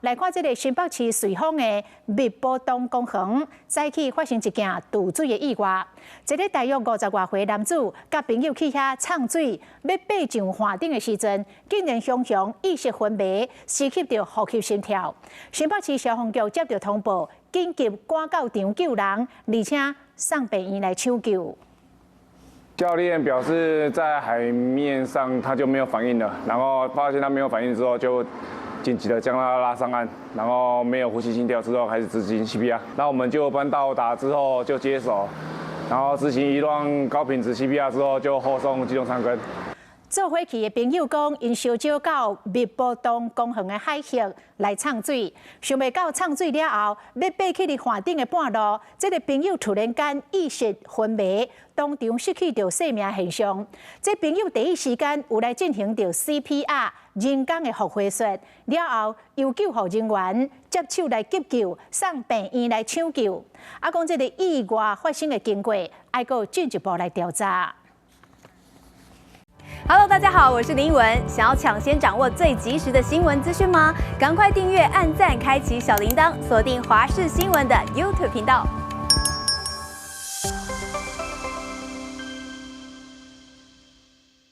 来看这个新北市瑞丰的密波东公园，早起发生一件渡水的意外。一个大约50多岁男子，甲朋友去遐畅水，要爬上岸顶的时阵，竟然常常意识昏迷，失去着呼吸心跳。新北市消防局接到通报，紧急赶到场救人，而且送病院来抢救。 教练表示，在海面上他就没有反应了，然后发现他没有反应之后，就紧急的将他拉上岸，然后没有呼吸心跳之后开始执行 CPR。那我们救护班到达之后就接手，然后执行一段高品质 CPR 之后就后送急中长庚。 做伙去的朋友讲，因烧酒到密波东公园的海域来畅水，想袂到畅水了后，要爬起伫岸顶的半路，这个朋友突然间意识昏迷，当场失去着生命现象。这朋友第一时间有来进行着 CPR 人工的复活术，了后由救护人员接手来急救，送病院来抢救。讲这个意外发生的经过，还阁进一步来调查。 Hello， 大家好，我是林文。想要抢先掌握最及时的新闻资讯吗？赶快订阅、按赞、开启小铃铛，锁定华视新闻的 YouTube 频道。